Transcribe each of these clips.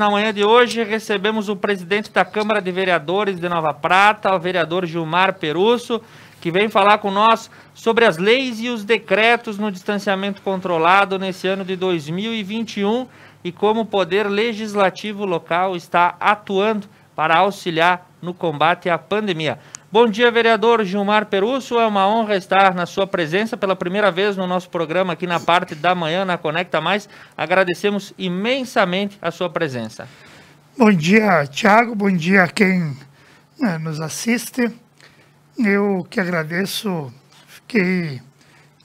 na manhã de hoje recebemos o presidente da Câmara de Vereadores de Nova Prata, o vereador Gilmar Perusso, que vem falar com nós sobre as leis e os decretos no distanciamento controlado nesse ano de 2021 e como o Poder Legislativo local está atuando para auxiliar no combate à pandemia. Bom dia, vereador Gilmar Perusso, é uma honra estar na sua presença pela primeira vez no nosso programa aqui na parte da manhã, na Conecta Mais. Agradecemos imensamente a sua presença. Bom dia, Thiago, bom dia a quem nos assiste. Eu que agradeço, fiquei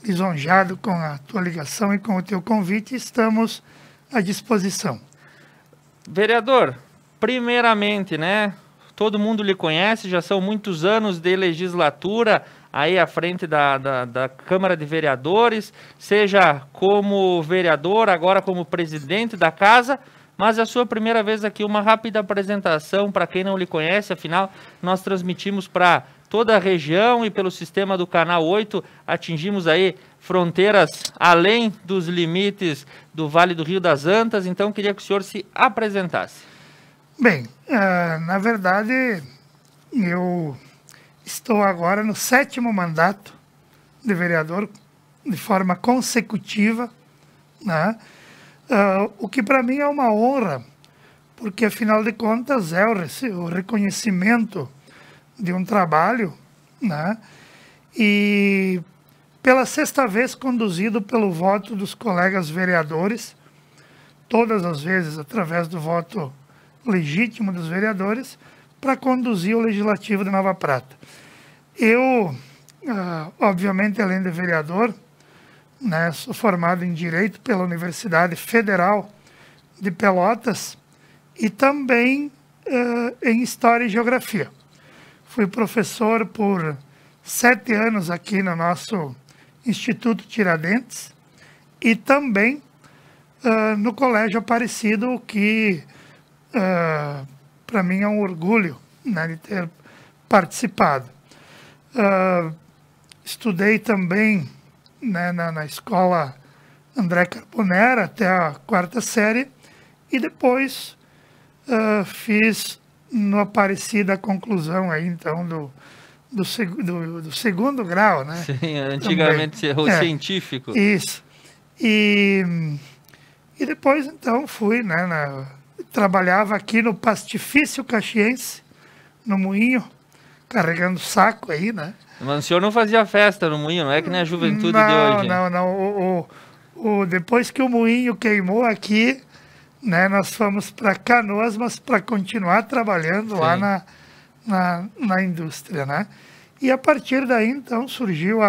lisonjeado com a tua ligação e com o teu convite, estamos à disposição. Vereador, primeiramente, todo mundo lhe conhece, já são muitos anos de legislatura aí à frente da Câmara de Vereadores, seja como vereador, agora como presidente da casa, mas é a sua primeira vez aqui, uma rápida apresentação para quem não lhe conhece, afinal, nós transmitimos para toda a região e pelo sistema do Canal 8, atingimos aí fronteiras além dos limites do Vale do Rio das Antas, então queria que o senhor se apresentasse. Bem, na verdade, eu estou agora no 7º mandato de vereador, de forma consecutiva, né? O que para mim é uma honra, porque afinal de contas é o reconhecimento de um trabalho, né? E pela 6ª vez conduzido pelo voto dos colegas vereadores, todas as vezes através do voto legítimo dos vereadores, para conduzir o Legislativo de Nova Prata. Eu, obviamente, além de vereador, sou formado em Direito pela Universidade Federal de Pelotas e também em História e Geografia. Fui professor por 7 anos aqui no nosso Instituto Tiradentes e também no Colégio Aparecido, que para mim é um orgulho, de ter participado. Estudei também na escola André Carbonera até a 4ª série e depois fiz no Aparecida a conclusão aí, então, do 2º grau, né? Sim, antigamente o científico. Isso. E depois, então, fui, trabalhava aqui no Pastifício Caxiense, no Moinho, carregando saco aí, né? Mas o senhor não fazia festa no Moinho, não é que nem a juventude de hoje? Não. Depois que o Moinho queimou aqui, nós fomos para Canoas, mas para continuar trabalhando lá na indústria, né? E a partir daí, então, surgiu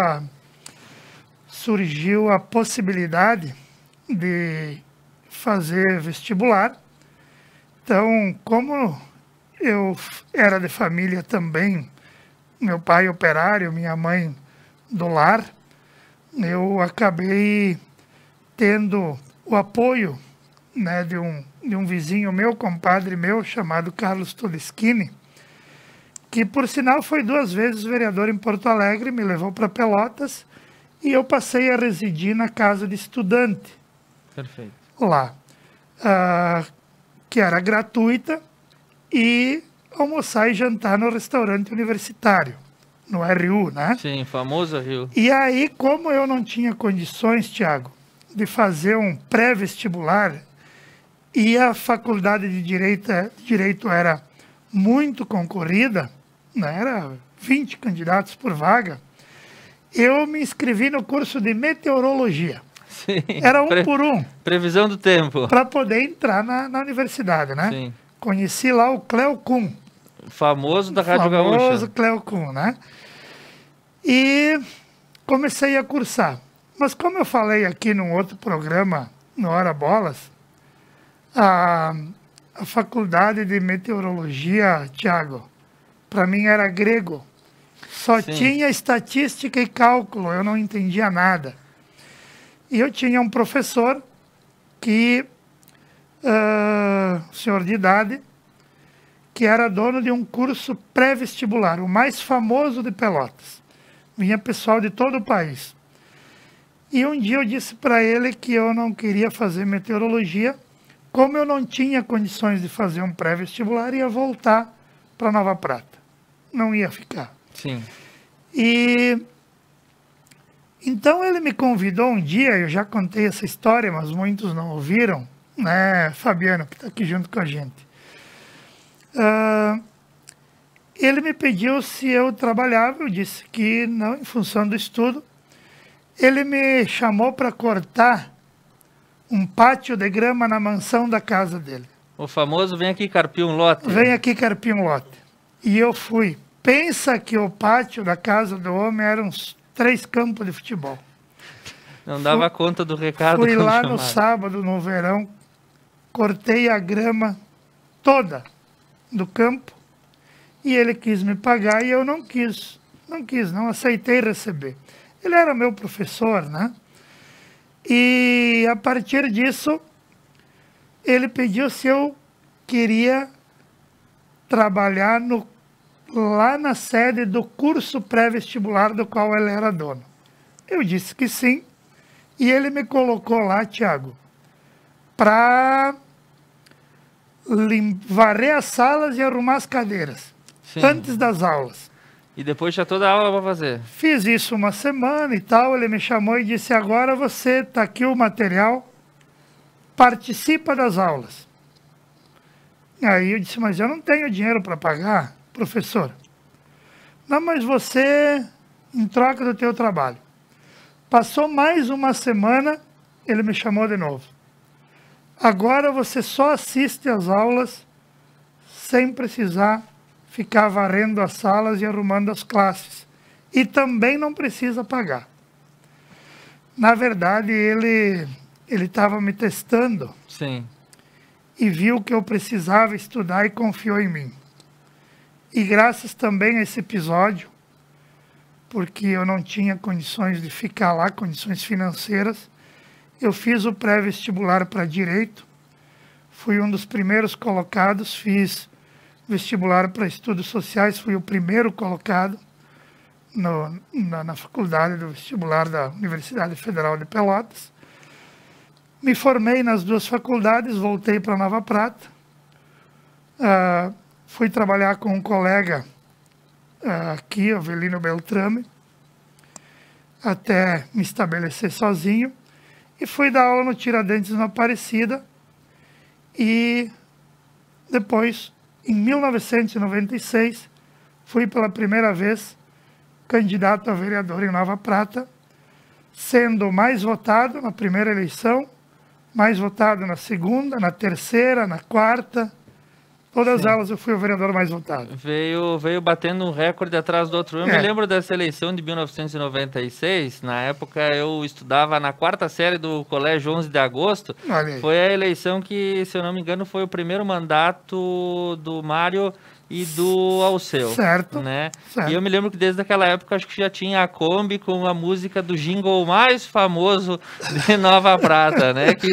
a possibilidade de fazer vestibular. Então, como eu era de família também, meu pai operário, minha mãe do lar, eu acabei tendo o apoio, de um vizinho meu, compadre meu, chamado Carlos Todeschini, que por sinal foi 2 vezes vereador em Porto Alegre, me levou para Pelotas e eu passei a residir na casa de estudante. Perfeito. Lá. Que era gratuita, e almoçar e jantar no restaurante universitário, no RU, né? Sim, famoso RU. E aí, como eu não tinha condições, Thiago, de fazer um pré-vestibular, e a faculdade de Direito era muito concorrida, era 20 candidatos por vaga, eu me inscrevi no curso de Meteorologia. Sim, era 1 por 1. Previsão do tempo. Para poder entrar na universidade, né? Sim. Conheci lá o Cleo Kuhn. Famoso da Rádio Gaúcha. Famoso Cleo Kuhn, né? E comecei a cursar. Mas como eu falei aqui num outro programa, no Hora Bolas, a faculdade de Meteorologia, Thiago, para mim era grego. Só tinha estatística e cálculo, eu não entendia nada. E eu tinha um professor que, senhor de idade, que era dono de um curso pré-vestibular, o mais famoso de Pelotas. Vinha pessoal de todo o país. E um dia eu disse para ele que eu não queria fazer meteorologia como eu não tinha condições de fazer um pré-vestibular, ia voltar para Nova Prata. Não ia ficar. Sim. E então ele me convidou um dia, eu já contei essa história, mas muitos não ouviram, né, Fabiano, que está aqui junto com a gente. Ele me pediu se eu trabalhava, eu disse que não, em função do estudo. Ele me chamou para cortar um pátio de grama na mansão da casa dele. O famoso vem aqui carpir um lote. Vem aqui carpir um lote. E eu fui. Pensa que o pátio da casa do homem era uns 3 campos de futebol. Não dava conta do recado. Fui lá chamaram. no sábado, no verão, cortei a grama toda do campo e ele quis me pagar e eu não quis. Não aceitei receber. Ele era meu professor, né? E a partir disso, ele pediu se eu queria trabalhar lá na sede do curso pré-vestibular do qual ele era dono. Eu disse que sim, e ele me colocou lá, Tiago, para varrer as salas e arrumar as cadeiras, Sim. antes das aulas. E depois tinha toda a aula para fazer. Fiz isso uma semana e tal, ele me chamou e disse, agora você está aqui o material, participa das aulas. Aí eu disse, mas eu não tenho dinheiro para pagar, professor. Não, mas você, em troca do teu trabalho. Passou mais uma semana, ele me chamou de novo. Agora você só assiste às aulas sem precisar ficar varrendo as salas e arrumando as classes. E também não precisa pagar. Na verdade, ele estava me testando. Sim. E viu que eu precisava estudar e confiou em mim. E graças também a esse episódio, porque eu não tinha condições de ficar lá, condições financeiras, eu fiz o pré-vestibular para Direito, fui um dos primeiros colocados, fiz vestibular para Estudos Sociais, fui o primeiro colocado na faculdade do vestibular da Universidade Federal de Pelotas. Me formei nas 2 faculdades, voltei para Nova Prata, fui trabalhar com um colega aqui, Avelino Beltrame, até me estabelecer sozinho, e fui dar aula no Tiradentes, na Aparecida, e depois, em 1996, fui pela primeira vez candidato a vereador em Nova Prata, sendo mais votado na primeira eleição, mais votado na segunda, na terceira, na quarta. Todas elas eu fui o vereador mais votado. Veio batendo um recorde atrás do outro. Eu me lembro dessa eleição de 1996. Na época eu estudava na 4ª série do Colégio 11 de Agosto. Foi a eleição que, se eu não me engano, foi o primeiro mandato do Mário e do Alceu. Certo, né? certo. E eu me lembro que desde aquela época acho que já tinha a Kombi com a música do jingle mais famoso de Nova Prata, né? Que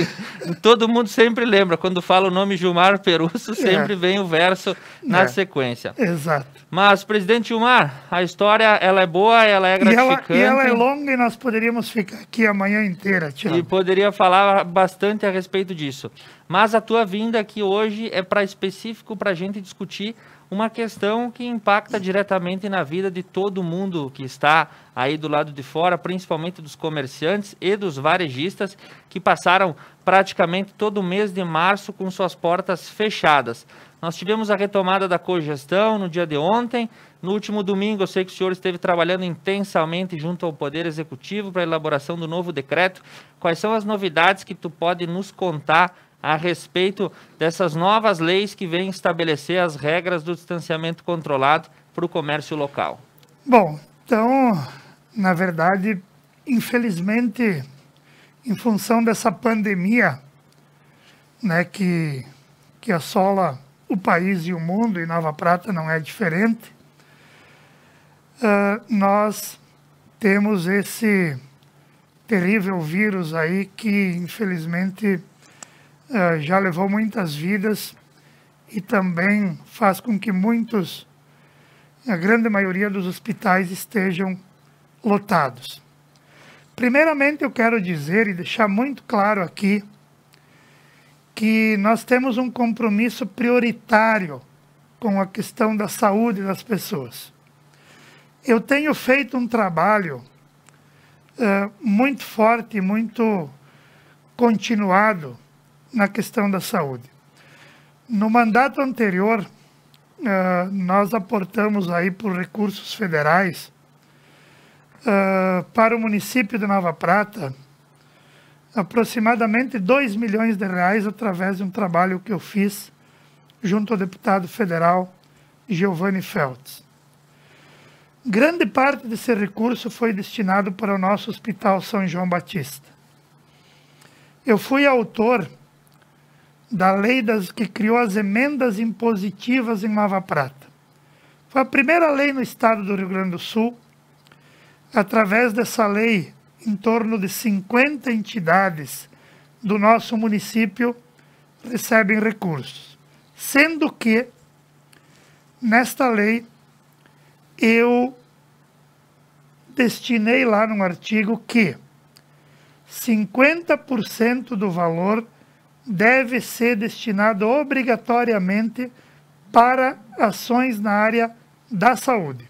todo mundo sempre lembra. Quando fala o nome Gilmar Perusso, sempre vem o verso na sequência. Exato. Mas, presidente Gilmar, a história ela é boa, ela é gratificante. E ela é longa e nós poderíamos ficar aqui a manhã inteira, Tiago. E poderia falar bastante a respeito disso. Mas a tua vinda aqui hoje é específico para a gente discutir uma questão que impacta diretamente na vida de todo mundo que está aí do lado de fora, principalmente dos comerciantes e dos varejistas que passaram praticamente todo o mês de março com suas portas fechadas. Nós tivemos a retomada da cogestão no dia de ontem. No último domingo, eu sei que o senhor esteve trabalhando intensamente junto ao Poder Executivo para a elaboração do novo decreto. Quais são as novidades que tu pode nos contar a respeito dessas novas leis que vêm estabelecer as regras do distanciamento controlado para o comércio local? Bom, então, na verdade, infelizmente, em função dessa pandemia, né, que assola o país e o mundo, e Nova Prata não é diferente, nós temos esse terrível vírus aí que, infelizmente, já levou muitas vidas e também faz com que a grande maioria dos hospitais estejam lotados. Primeiramente, eu quero dizer e deixar muito claro aqui que nós temos um compromisso prioritário com a questão da saúde das pessoas. Eu tenho feito um trabalho muito forte, muito continuado na questão da saúde. No mandato anterior, nós aportamos aí por recursos federais para o município de Nova Prata aproximadamente 2 milhões de reais através de um trabalho que eu fiz junto ao deputado federal Giovanni Feltz. Grande parte desse recurso foi destinado para o nosso Hospital São João Batista. Eu fui autor da lei que criou as emendas impositivas em Nova Prata. Foi a primeira lei no estado do Rio Grande do Sul. Através dessa lei, em torno de 50 entidades do nosso município recebem recursos. Sendo que, nesta lei, eu destinei lá num artigo que 50% do valor deve ser destinado obrigatoriamente para ações na área da saúde.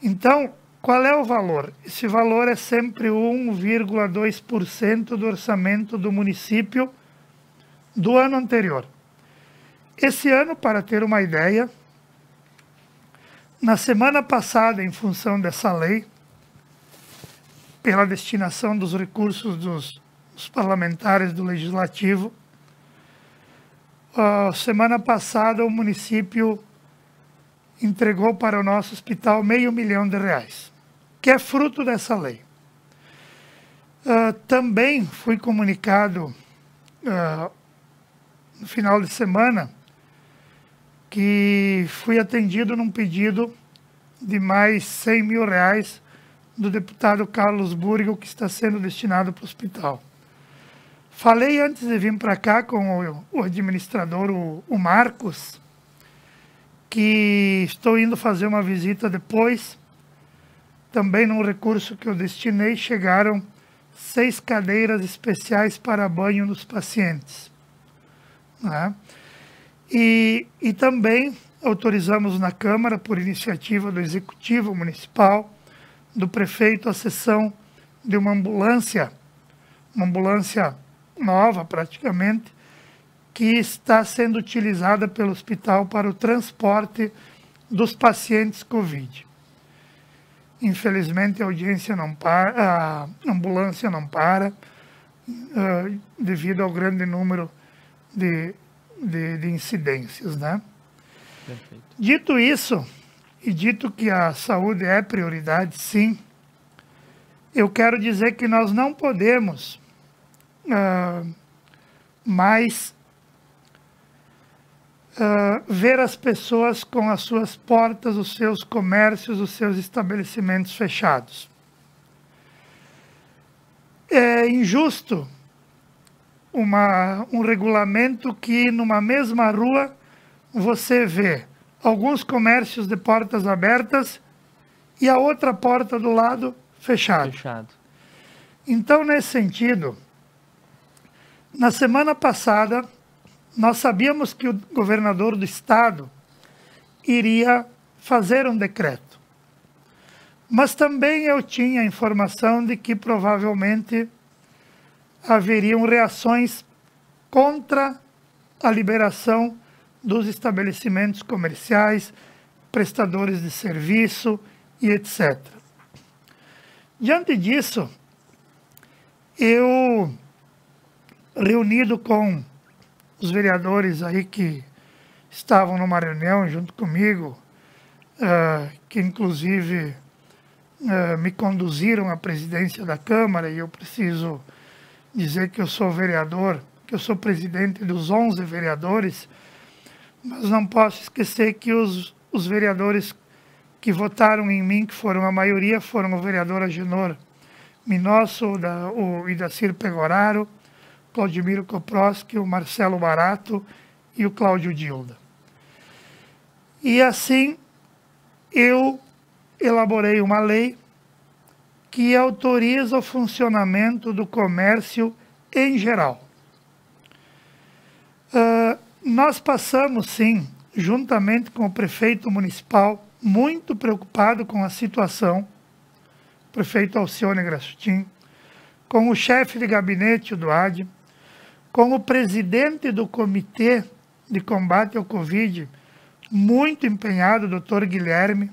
Então, qual é o valor? Esse valor é sempre 1,2% do orçamento do município do ano anterior. Esse ano, para ter uma ideia, na semana passada, em função dessa lei, pela destinação dos recursos dos parlamentares do Legislativo, semana passada o município entregou para o nosso hospital R$500 mil, que é fruto dessa lei. Também fui comunicado no final de semana que fui atendido num pedido de mais R$100 mil do deputado Carlos Burgo, que está sendo destinado para o hospital. Falei antes de vir para cá com o administrador, o Marcos, que estou indo fazer uma visita depois. Também num recurso que eu destinei, chegaram 6 cadeiras especiais para banho nos pacientes, né? E também autorizamos na Câmara, por iniciativa do Executivo Municipal, do prefeito, a cessão de uma ambulância nova praticamente, que está sendo utilizada pelo hospital para o transporte dos pacientes Covid. Infelizmente a ambulância não para, devido ao grande número de incidências, né? Perfeito. Dito isso, e dito que a saúde é prioridade, sim, eu quero dizer que nós não podemos mais ver as pessoas com as suas portas, os seus comércios, os seus estabelecimentos fechados. É injusto um regulamento que numa mesma rua você vê alguns comércios de portas abertas e a outra porta do lado fechada. Então, nesse sentido, na semana passada, nós sabíamos que o governador do estado iria fazer um decreto. Mas também eu tinha a informação de que provavelmente haveriam reações contra a liberação dos estabelecimentos comerciais, prestadores de serviço e etc. Diante disso, eu, reunido com os vereadores aí que estavam numa reunião junto comigo, que inclusive me conduziram à presidência da Câmara, e eu preciso dizer que eu sou vereador, que eu sou presidente dos 11 vereadores, mas não posso esquecer que os vereadores que votaram em mim, que foram a maioria, foram o vereador Agenor Minosso, o Idacir Pegoraro, Claudimiro Koproski, o Marcelo Barato e o Cláudio Dilda. E assim, eu elaborei uma lei que autoriza o funcionamento do comércio em geral. Nós passamos, sim, juntamente com o prefeito municipal, muito preocupado com a situação, o prefeito Alcione Grassutin, com o chefe de gabinete, o Duade, com o presidente do Comitê de Combate ao Covid, muito empenhado, o doutor Guilherme,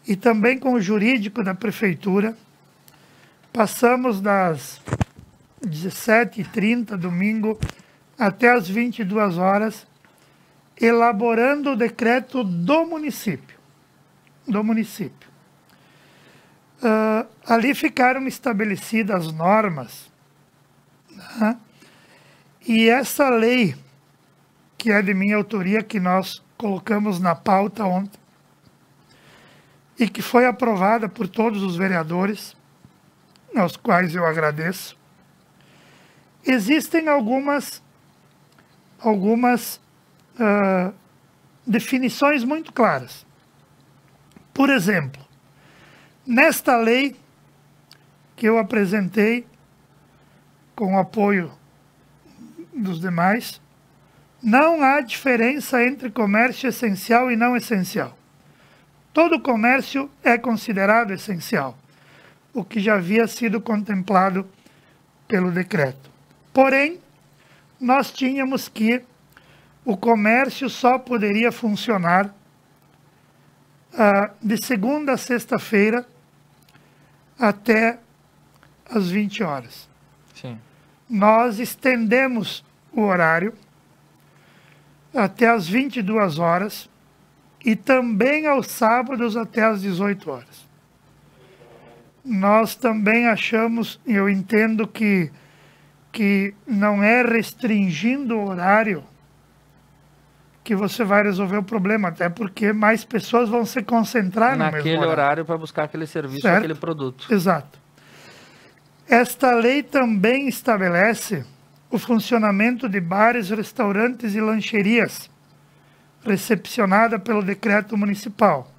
e também com o jurídico da prefeitura. Passamos das 17h30, domingo, até as 22 horas, elaborando o decreto do município. Ali ficaram estabelecidas normas, né? E essa lei, que é de minha autoria, que nós colocamos na pauta ontem, e que foi aprovada por todos os vereadores, aos quais eu agradeço, existem algumas definições muito claras. Por exemplo, nesta lei que eu apresentei com o apoio dos demais, não há diferença entre comércio essencial e não essencial. Todo comércio é considerado essencial, o que já havia sido contemplado pelo decreto. Porém, nós tínhamos que o comércio só poderia funcionar de segunda a sexta-feira até às 20 horas. Sim. Nós estendemos o horário até às 22 horas e também aos sábados até às 18 horas. Nós também achamos, eu entendo que não é restringindo o horário que você vai resolver o problema, até porque mais pessoas vão se concentrar no mesmo naquele horário para buscar aquele serviço, certo? Aquele produto. Exato. Esta lei também estabelece o funcionamento de bares, restaurantes e lancherias, recepcionada pelo decreto municipal.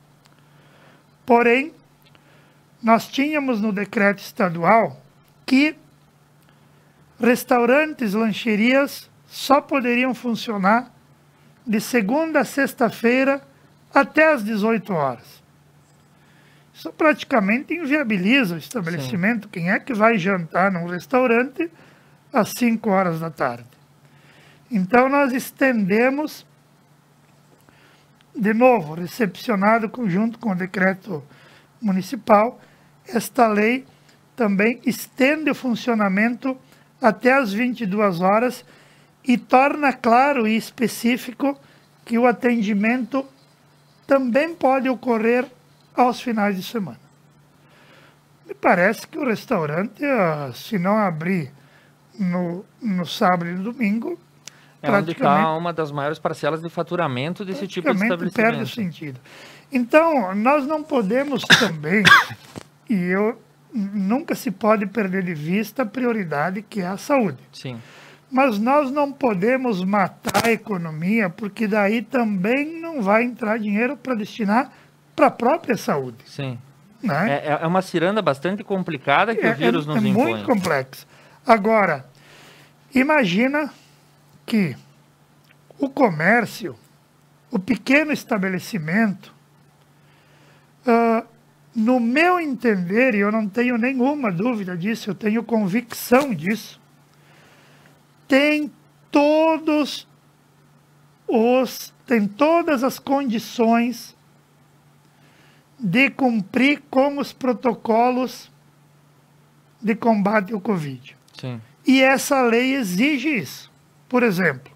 Porém, nós tínhamos no decreto estadual que restaurantes, lancherias só poderiam funcionar de segunda a sexta-feira até às 18 horas. Isso praticamente inviabiliza o estabelecimento. Sim. Quem é que vai jantar num restaurante às 5 horas da tarde? Então, nós estendemos, de novo, recepcionado junto com o decreto municipal, esta lei também estende o funcionamento até às 22 horas e torna claro e específico que o atendimento também pode ocorrer aos finais de semana. Me parece que o restaurante, se não abrir no sábado e no domingo, é onde está uma das maiores parcelas de faturamento desse tipo de estabelecimento. Perde o sentido. Então, nós não podemos também, e nunca se pode perder de vista a prioridade que é a saúde. Sim. Mas nós não podemos matar a economia, porque daí também não vai entrar dinheiro para destinar para a própria saúde. Sim. Né? É uma ciranda bastante complicada que o vírus nos impõe. É muito complexo. Agora, imagina que o comércio, o pequeno estabelecimento, no meu entender, e eu não tenho nenhuma dúvida disso, eu tenho convicção disso, tem todas as condições de cumprir com os protocolos de combate ao Covid. Sim. E essa lei exige isso. Por exemplo,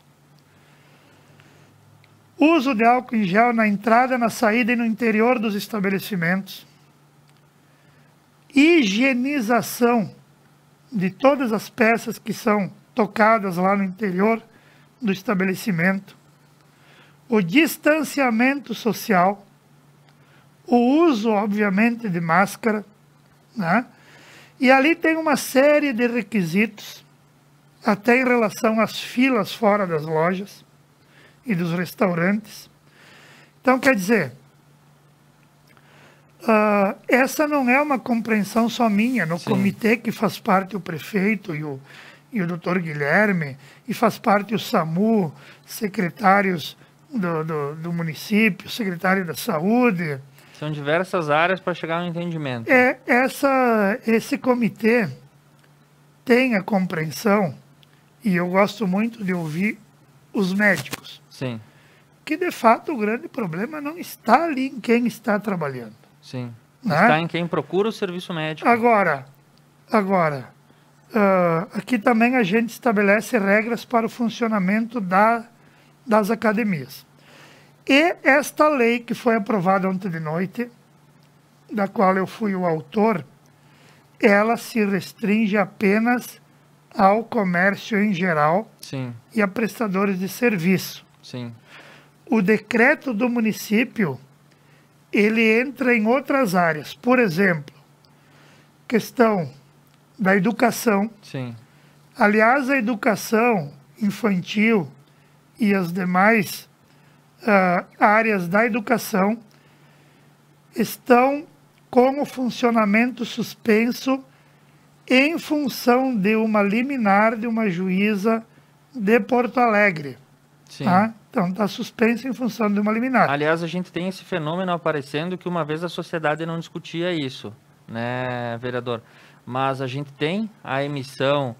uso de álcool em gel na entrada, na saída e no interior dos estabelecimentos, higienização de todas as peças que são tocadas lá no interior do estabelecimento, o distanciamento social, o uso, obviamente, de máscara, né? E ali tem uma série de requisitos, até em relação às filas fora das lojas e dos restaurantes. Então, quer dizer, essa não é uma compreensão só minha. No Sim. comitê que faz parte o prefeito e o doutor Guilherme, e faz parte o SAMU, secretários do município, secretário da saúde. São diversas áreas para chegar no entendimento. Esse comitê tem a compreensão, e eu gosto muito de ouvir os médicos, Sim, que de fato o grande problema não está ali em quem está trabalhando. sim. Né? Está em quem procura o serviço médico. Agora, aqui também a gente estabelece regras para o funcionamento das academias. E esta lei que foi aprovada ontem de noite, da qual eu fui o autor, ela se restringe apenas ao comércio em geral Sim, e a prestadores de serviço. sim, O decreto do município, ele entra em outras áreas. Por exemplo, questão da educação. sim, Aliás, a educação infantil e as demais áreas da educação estão com o funcionamento suspenso em função de uma liminar de uma juíza de Porto Alegre. sim. Tá? Então, está suspenso em função de uma liminar. Aliás, a gente tem esse fenômeno aparecendo que uma vez a sociedade não discutia isso, né, vereador? Mas a gente tem a emissão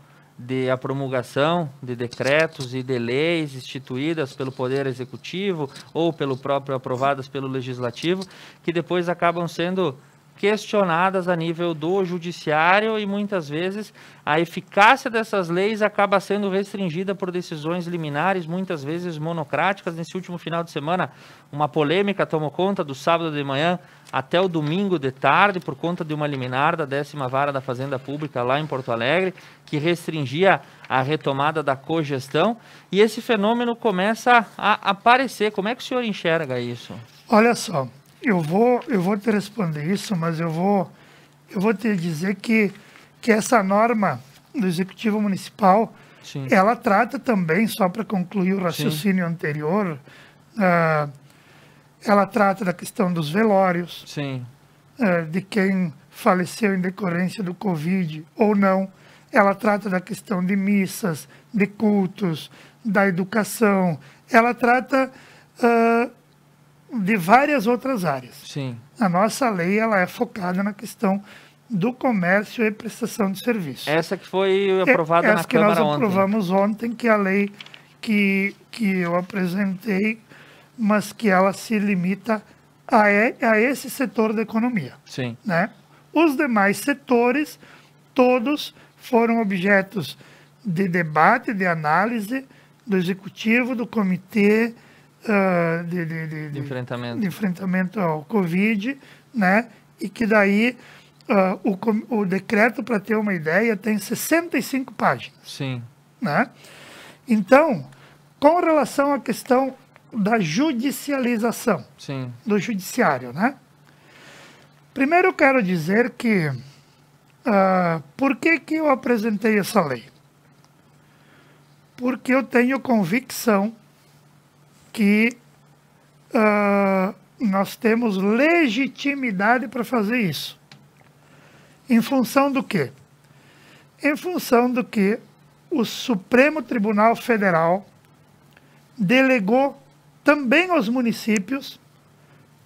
a promulgação de decretos e de leis instituídas pelo Poder Executivo ou pelo próprio aprovadas pelo Legislativo, que depois acabam sendo questionadas a nível do judiciário e muitas vezes a eficácia dessas leis acaba sendo restringida por decisões liminares, muitas vezes monocráticas. Nesse último final de semana, uma polêmica tomou conta do sábado de manhã até o domingo de tarde por conta de uma liminar da 10ª Vara da Fazenda Pública lá em Porto Alegre, que restringia a retomada da cogestão, e esse fenômeno começa a aparecer. Como é que o senhor enxerga isso? Olha só, eu vou te responder isso, mas eu vou te dizer que essa norma do Executivo Municipal, Sim. ela trata também, só para concluir o raciocínio anterior, ela trata da questão dos velórios, Sim, de quem faleceu em decorrência do Covid ou não. Ela trata da questão de missas, de cultos, da educação. Ela trata de várias outras áreas. sim, A nossa lei ela é focada na questão do comércio e prestação de serviço. essa que foi aprovada na essa que Câmara nós ontem. aprovamos ontem, que é a lei que eu apresentei, mas que ela se limita a esse setor da economia. Sim, Né? Os demais setores, todos foram objetos de debate, de análise do Executivo, do Comitê de enfrentamento ao Covid, né? E que daí o decreto, para ter uma ideia, tem 65 páginas. sim, Né? Então, com relação à questão da judicialização, sim, do judiciário, né? Primeiro eu quero dizer que por que eu apresentei essa lei? Porque eu tenho convicção que nós temos legitimidade para fazer isso. Em função do quê? Em função do que o Supremo Tribunal Federal delegou também aos municípios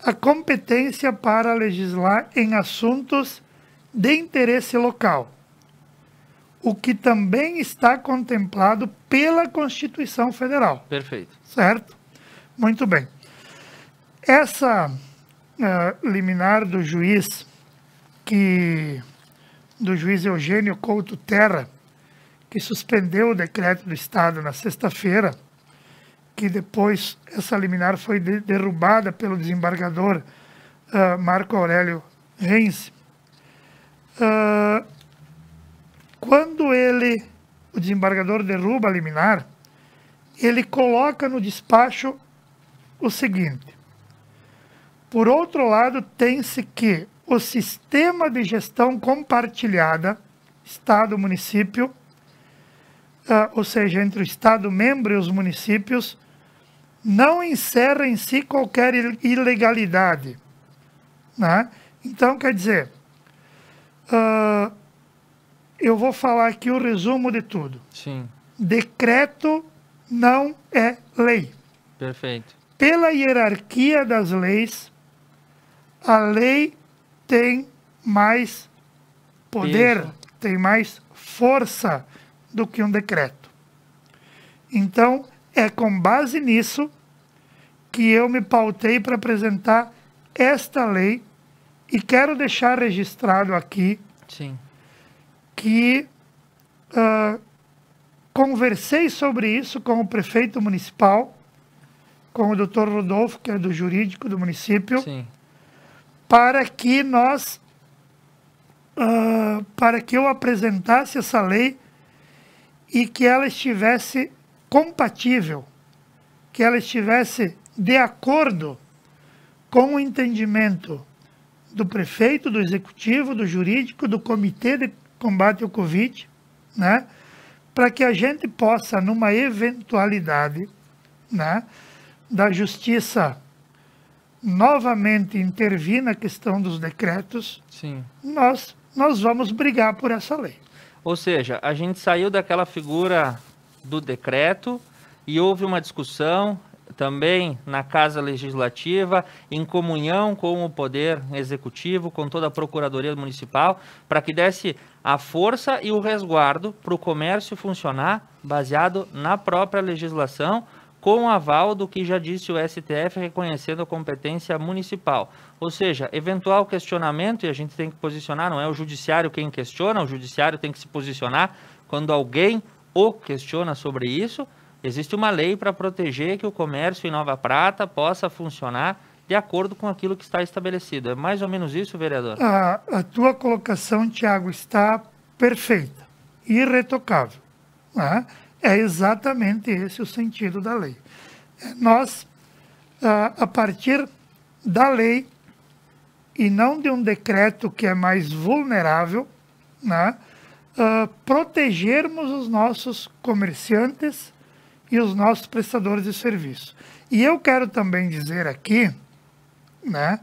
a competência para legislar em assuntos de interesse local, o que também está contemplado pela Constituição Federal. perfeito. Certo? Muito bem. Essa liminar do juiz Eugênio Couto Terra, que suspendeu o decreto do Estado na sexta-feira, que depois essa liminar foi derrubada pelo desembargador Marco Aurélio Reis. Quando o desembargador derruba a liminar, ele coloca no despacho o seguinte: por outro lado, tem-se que o sistema de gestão compartilhada, Estado-município, ou seja, entre o Estado-membro e os municípios, não encerra em si qualquer ilegalidade. Né? Então, quer dizer, eu vou falar aqui o resumo de tudo. Sim, Decreto não é lei. perfeito. Pela hierarquia das leis, a lei tem mais poder, Peso. tem mais força do que um decreto. Então, é com base nisso que eu me pautei para apresentar esta lei e quero deixar registrado aqui Sim, que conversei sobre isso com o prefeito municipal, com o Dr. Rodolfo, que é do jurídico do município, sim, para que para que eu apresentasse essa lei e que ela estivesse compatível, que ela estivesse de acordo com o entendimento do prefeito, do executivo, do jurídico, do comitê de combate ao Covid, né? Para que a gente possa, numa eventualidade, né, da justiça novamente intervir na questão dos decretos, sim. nós vamos brigar por essa lei. Ou seja, a gente saiu daquela figura do decreto e houve uma discussão também na Casa Legislativa, em comunhão com o Poder Executivo, com toda a Procuradoria Municipal, para que desse a força e o resguardo para o comércio funcionar baseado na própria legislação, com o aval do que já disse o STF, reconhecendo a competência municipal. Ou seja, eventual questionamento, e a gente tem que posicionar, não é o judiciário quem questiona, o judiciário tem que se posicionar quando alguém o questiona sobre isso. Existe uma lei para proteger que o comércio em Nova Prata possa funcionar de acordo com aquilo que está estabelecido. É mais ou menos isso, vereador? A tua colocação, Tiago, está perfeita, irretocável, né? É exatamente esse o sentido da lei. Nós, a partir da lei, e não de um decreto que é mais vulnerável, né, protegermos os nossos comerciantes e os nossos prestadores de serviço. E eu quero também dizer aqui, né,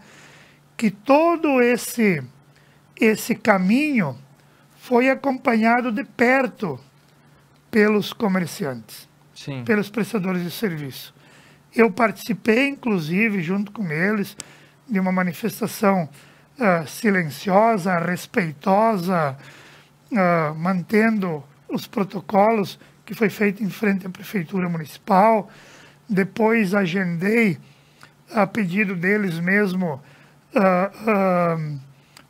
que todo esse caminho foi acompanhado de perto pelos comerciantes, Sim. pelos prestadores de serviço. Eu participei, inclusive, junto com eles, de uma manifestação silenciosa, respeitosa, mantendo os protocolos que foi feito em frente à Prefeitura Municipal. Depois agendei, a pedido deles mesmo,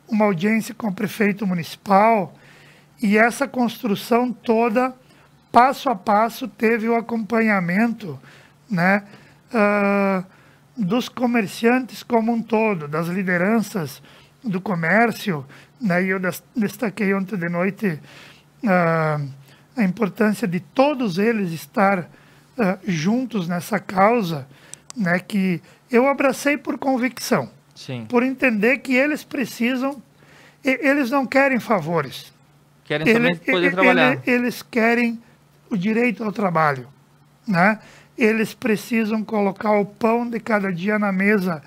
uma audiência com o prefeito municipal, e essa construção toda, passo a passo, teve o acompanhamento, né, dos comerciantes como um todo, das lideranças do comércio, né, e eu destaquei ontem de noite a importância de todos eles estar juntos nessa causa, né, que eu abracei por convicção, Sim. por entender que eles precisam, eles não querem favores. Querem também poder trabalhar. Eles querem o direito ao trabalho, né? Eles precisam colocar o pão de cada dia na mesa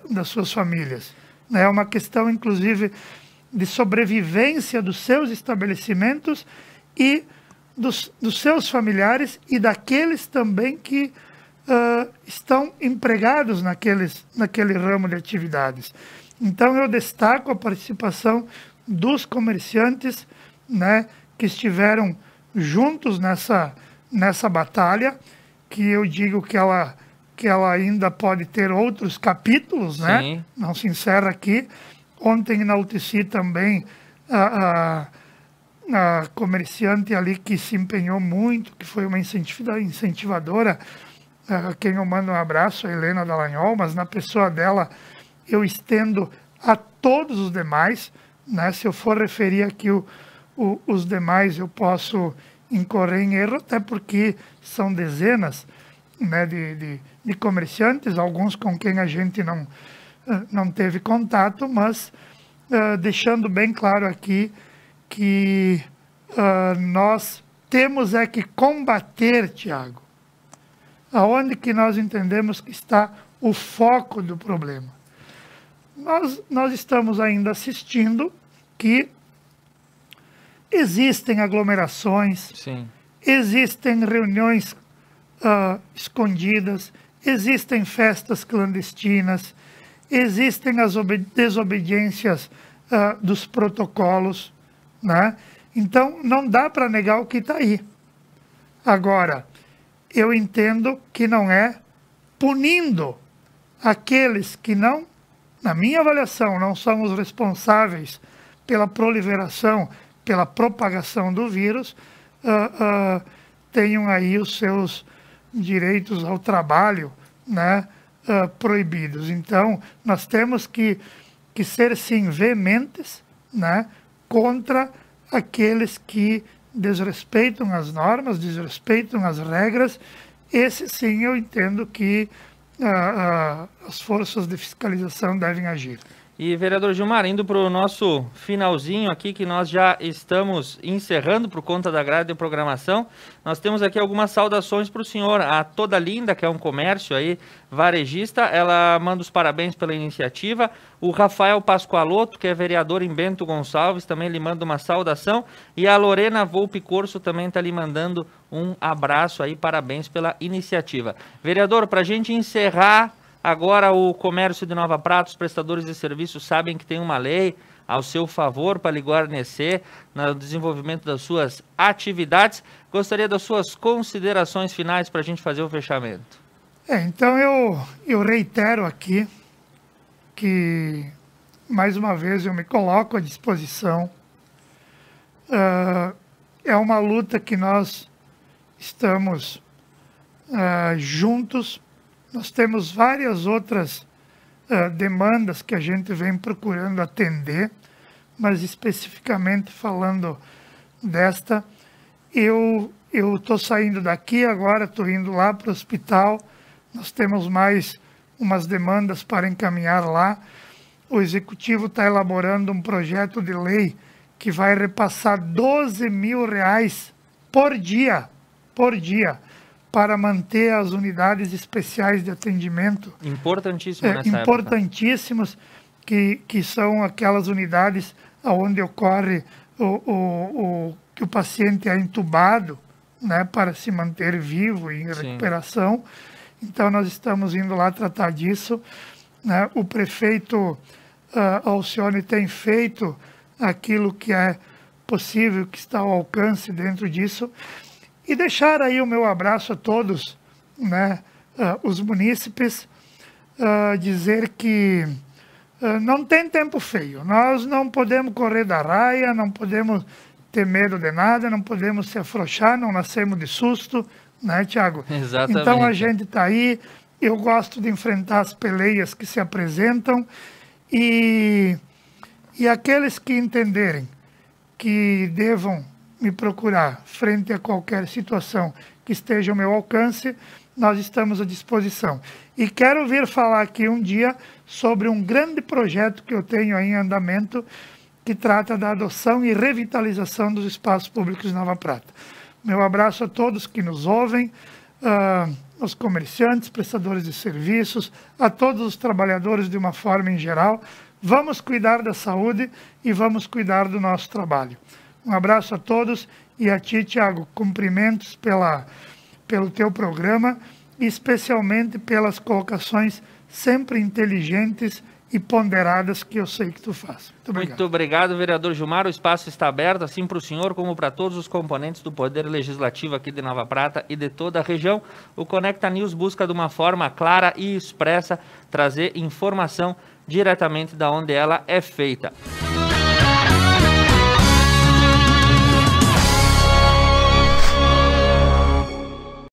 das suas famílias. É uma questão, inclusive, de sobrevivência dos seus estabelecimentos e dos seus familiares e daqueles também que estão empregados naquele ramo de atividades. Então, eu destaco a participação dos comerciantes, né, que estiveram juntos nessa batalha, que eu digo que ela ainda pode ter outros capítulos, né? Sim. Não se encerra aqui. Ontem enalteci também a comerciante ali que se empenhou muito, que foi uma incentivadora, a quem eu mando um abraço, a Helena Dallagnol, mas na pessoa dela eu estendo a todos os demais, né? Se eu for referir aqui os demais, eu posso incorrer em erro, até porque são dezenas, né, de comerciantes, alguns com quem a gente não teve contato, mas deixando bem claro aqui que nós temos que combater, Tiago, aonde que nós entendemos que está o foco do problema. Nós estamos ainda assistindo que existem aglomerações, Sim. existem reuniões escondidas, existem festas clandestinas, existem as desobediências dos protocolos, né? Então, não dá para negar o que está aí. Agora, eu entendo que não é punindo aqueles que não, na minha avaliação, não são os responsáveis pela proliferação, pela propagação do vírus, tenham aí os seus direitos ao trabalho, né, proibidos. Então, nós temos que ser, sim, veementes, né, contra aqueles que desrespeitam as normas, desrespeitam as regras. Esse, sim, eu entendo que as forças de fiscalização devem agir. E, vereador Gilmar, indo para o nosso finalzinho aqui, que nós já estamos encerrando por conta da grade de programação, nós temos aqui algumas saudações para o senhor. A Toda Linda, que é um comércio aí, varejista, ela manda os parabéns pela iniciativa. O Rafael Pascoaloto, que é vereador em Bento Gonçalves, também lhe manda uma saudação. E a Lorena Volpe Corso também está lhe mandando um abraço aí, parabéns pela iniciativa. Vereador, para a gente encerrar... Agora o comércio de Nova Prata, os prestadores de serviços sabem que tem uma lei ao seu favor para lhe guarnecer no desenvolvimento das suas atividades. Gostaria das suas considerações finais para a gente fazer o fechamento. Então eu reitero aqui que, mais uma vez, eu me coloco à disposição. É uma luta que nós estamos juntos. Nós temos várias outras demandas que a gente vem procurando atender, mas especificamente falando desta, eu estou saindo daqui agora, estou indo lá para o hospital, nós temos mais umas demandas para encaminhar lá. O Executivo está elaborando um projeto de lei que vai repassar R$12 mil por dia, para manter as unidades especiais de atendimento. Importantíssimo nessa importantíssimos, que são aquelas unidades onde ocorre que o paciente é entubado, né, para se manter vivo e em recuperação. Então, nós estamos indo lá tratar disso. Né? O prefeito Alcione tem feito aquilo que é possível, que está ao alcance dentro disso. E deixar aí o meu abraço a todos, né, os munícipes, dizer que não tem tempo feio. Nós não podemos correr da raia, não podemos ter medo de nada, não podemos se afrouxar, não nascemos de susto, né, Tiago? Exatamente. Então a gente está aí, eu gosto de enfrentar as peleias que se apresentam e aqueles que entenderem que devam me procurar frente a qualquer situação que esteja ao meu alcance, nós estamos à disposição. E quero vir falar aqui um dia sobre um grande projeto que eu tenho aí em andamento, que trata da adoção e revitalização dos espaços públicos de Nova Prata. Meu abraço a todos que nos ouvem, aos comerciantes, prestadores de serviços, a todos os trabalhadores de uma forma em geral. Vamos cuidar da saúde e vamos cuidar do nosso trabalho. Um abraço a todos e a ti, Tiago, cumprimentos pelo teu programa e especialmente pelas colocações sempre inteligentes e ponderadas que eu sei que tu faz. Muito obrigado, vereador Gilmar. O espaço está aberto, assim para o senhor como para todos os componentes do Poder Legislativo aqui de Nova Prata e de toda a região. O Conecta News busca de uma forma clara e expressa trazer informação diretamente da onde ela é feita.